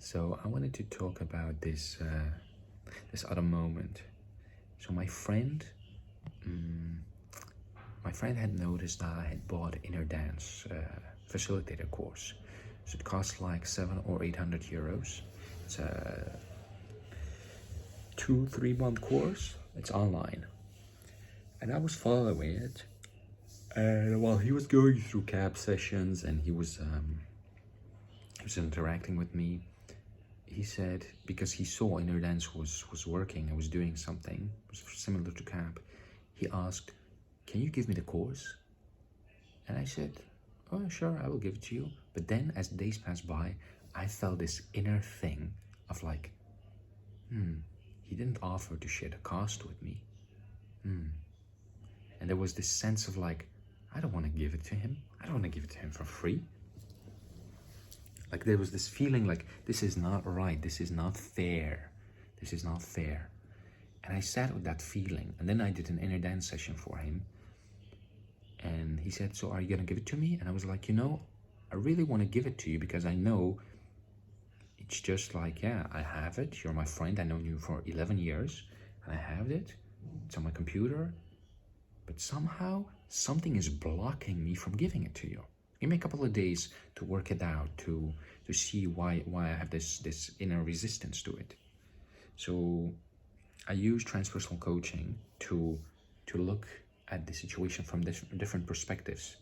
So I wanted to talk about this this other moment. So my friend had noticed that I had bought inner dance facilitator course. So it costs like 700 or 800 euros. It's a 2-3 month course. It's online, and I was following it. And while he was going through cab sessions and he was interacting with me, he said, because he saw inner dance was working, I was doing something was similar to cab, he asked, can you give me the course? And I said, oh sure, I will give it to you. But then as days passed by, I felt this inner thing of like, he didn't offer to share the cost with me. And there was this sense of like, I don't want to give it to him. I don't want to give it to him for free. Like there was this feeling like, this is not right. This is not fair. This is not fair. And I sat with that feeling. And then I did an inner dance session for him. And he said, so are you going to give it to me? And I was like, I really want to give it to you because I know it's just like, yeah, I have it. You're my friend. I know you for 11 years. And I have it. It's on my computer. But somehow something is blocking me from giving it to you. Give me a couple of days to work it out, to see why I have this inner resistance to it. So I use transpersonal coaching to look at the situation from different perspectives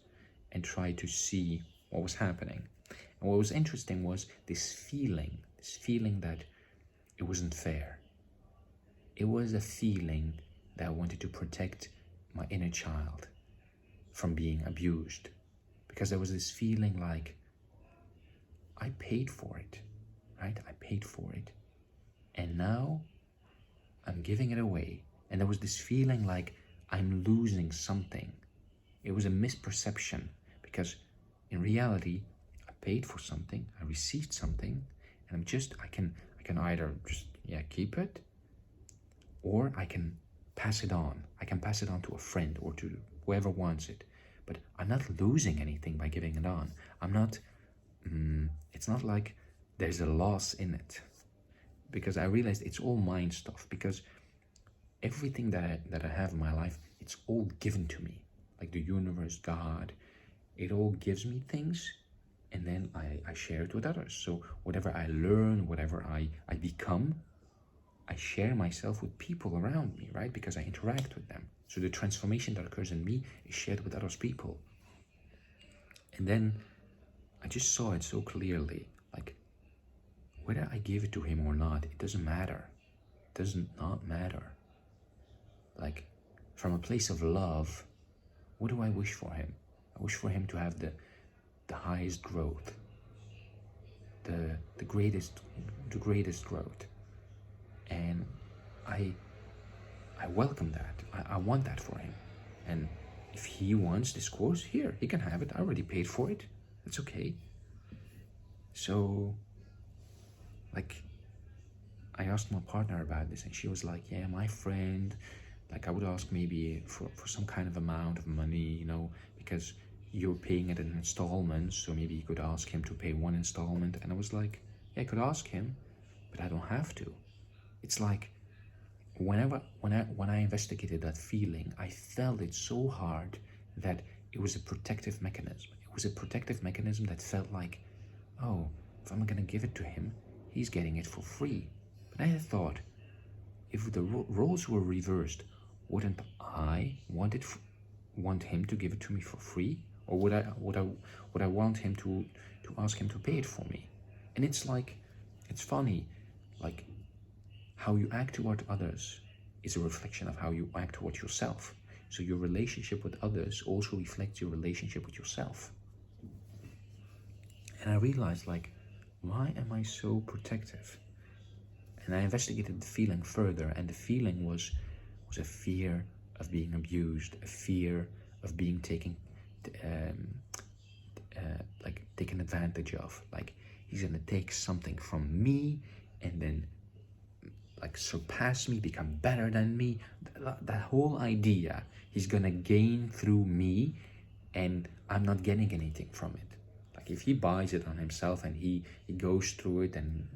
and try to see what was happening. And what was interesting was this feeling that it wasn't fair. It was a feeling that I wanted to protect my inner child from being abused, because there was this feeling like I paid for it, right? I paid for it, and now I'm giving it away. And there was this feeling like I'm losing something. It was a misperception, because in reality, I paid for something, I received something, and I can either just keep it, or I can pass it on. I can pass it on to a friend or to whoever wants it. But I'm not losing anything by giving it on. I'm not, it's not like there's a loss in it. Because I realized it's all mind stuff. Because everything that I have in my life, it's all given to me. Like the universe, God, it all gives me things. And then I share it with others. So whatever I learn, whatever I become, I share myself with people around me, right? Because I interact with them. So the transformation that occurs in me is shared with other people. And then I just saw it so clearly, like whether I give it to him or not, it doesn't matter. It does not matter. Like from a place of love, what do I wish for him? I wish for him to have the highest growth, the greatest growth. And I welcome that. I want that for him. And if he wants this course, here, he can have it. I already paid for it. It's okay. So, like, I asked my partner about this, and she was like, yeah, my friend, like I would ask maybe for some kind of amount of money, because you're paying it in installments, so maybe you could ask him to pay one installment. And I was like, yeah, I could ask him, but I don't have to. It's like, when I investigated that feeling, I felt it so hard that it was a protective mechanism. It was a protective mechanism that felt like, oh, if I'm gonna give it to him, he's getting it for free. But I had thought, if the roles were reversed, wouldn't I want him to give it to me for free, or would I want him to ask him to pay it for me? And it's like, it's funny, like, how you act toward others is a reflection of how you act toward yourself. So your relationship with others also reflects your relationship with yourself. And I realized, like, why am I so protective? And I investigated the feeling further, and the feeling was a fear of being abused, a fear of being taken advantage of. Like, he's gonna take something from me and then like surpass me, become better than me. That whole idea, he's gonna gain through me and I'm not getting anything from it. Like Like if he buys it on himself and he goes through it and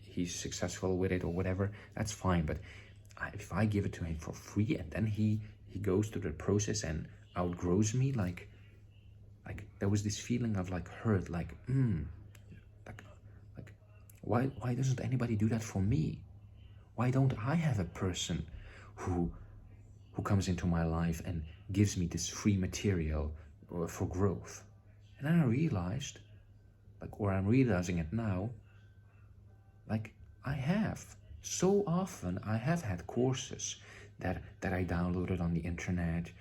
he's successful with it or whatever, that's fine. But if I give it to him for free and then he goes through the process and outgrows me, like there was this feeling of like hurt, like why doesn't anybody do that for me? Why don't I have a person who comes into my life and gives me this free material for growth? And then I realized, or I'm realizing it now, I have. So often I have had courses that I downloaded on the internet,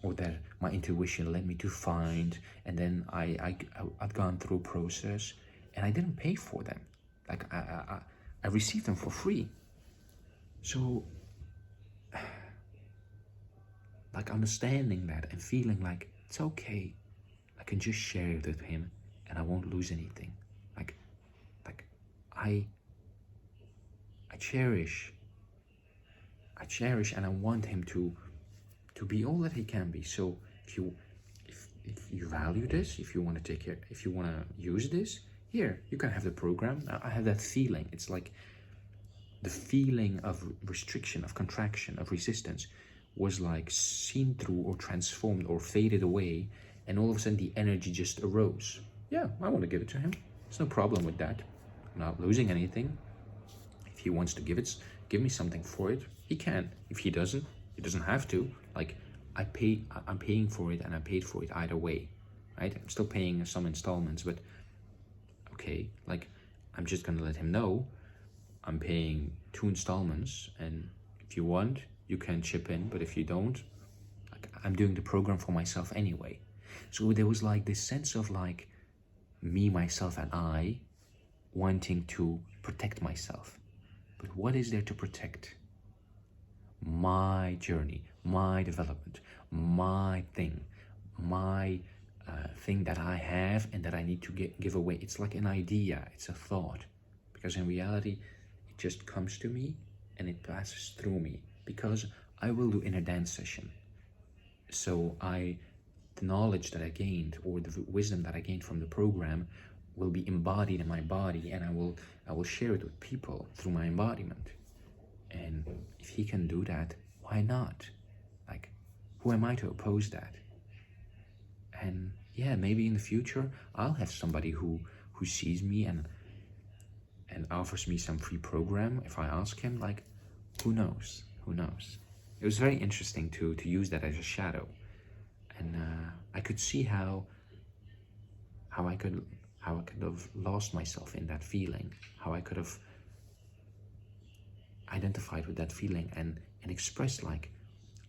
or that my intuition led me to find, and then I'd gone through a process and I didn't pay for them. I received them for free. So understanding that and feeling like it's okay, I can just share it with him and I won't lose anything. I cherish and I want him to be all that he can be. So if you value this, if you want to take care, if you want to use this, here, you can have the program. I have that feeling. It's like the feeling of restriction, of contraction, of resistance was like seen through or transformed or faded away, and all of a sudden the energy just arose. Yeah, I want to give it to him. There's no problem with that. I'm not losing anything. If he wants to give me something for it, he can. If he doesn't have to. I'm paying for it and I paid for it either way, right? I'm still paying some installments, but okay, I'm just gonna let him know I'm paying 2 installments, and if you want, you can chip in, but if you don't, I'm doing the program for myself anyway. So there was this sense of me, myself, and I wanting to protect myself. But what is there to protect? My journey, my development, my thing, my thing that I have and that I need to give away. It's like an idea, it's a thought. Because in reality, it just comes to me and it passes through me. Because I will do in a dance session. So the knowledge that I gained or the wisdom that I gained from the program will be embodied in my body, and I will share it with people through my embodiment. And if he can do that, why not? Who am I to oppose that? And yeah, maybe in the future I'll have somebody who sees me and offers me some free program if I ask him. Who knows? It was very interesting to use that as a shadow, and I could see how I could have lost myself in that feeling, how I could have identified with that feeling and expressed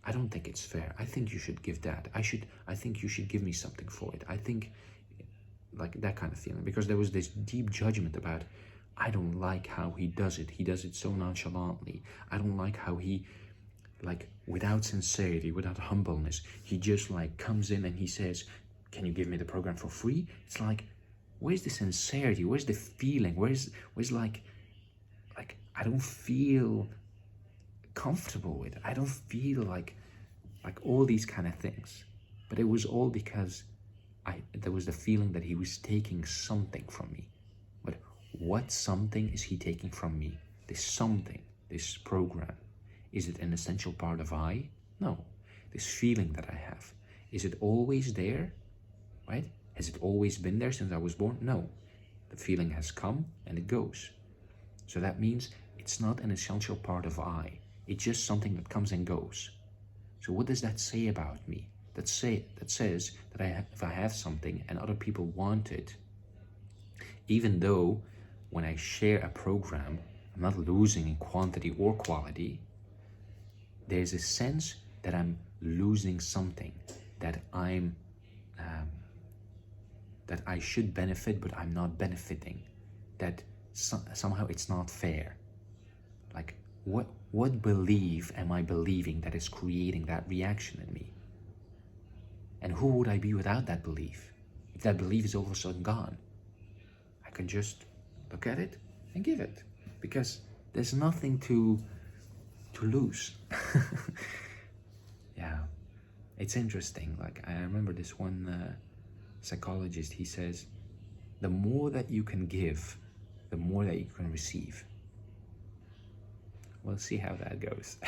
I don't think it's fair. I think you should give that. I think you should give me something for it. I think that kind of feeling, because there was this deep judgment about, I don't like how he does it. He does it so nonchalantly. I don't like how he, without sincerity, without humbleness, he just comes in and he says, can you give me the program for free? It's where's the sincerity? Where's the feeling? Where's I don't feel comfortable with it. I don't feel like all these kind of things. But it was all because there was the feeling that he was taking something from me. But what something is he taking from me? This something, this program. Is it an essential part of I? No. This feeling that I have. Is it always there? Right? Has it always been there since I was born? No. The feeling has come and it goes. So that means it's not an essential part of I. It's just something that comes and goes. So what does that say about me? That says that if I have something and other people want it, even though when I share a program, I'm not losing in quantity or quality, there's a sense that I'm losing something, that that I should benefit, but I'm not benefiting, that somehow it's not fair. What belief am I believing that is creating that reaction in me? And who would I be without that belief? If that belief is all of a sudden gone, I can just look at it and give it, because there's nothing to lose. Yeah, it's interesting. I remember this one psychologist, he says, The more that you can give, the more that you can receive. We'll see how that goes.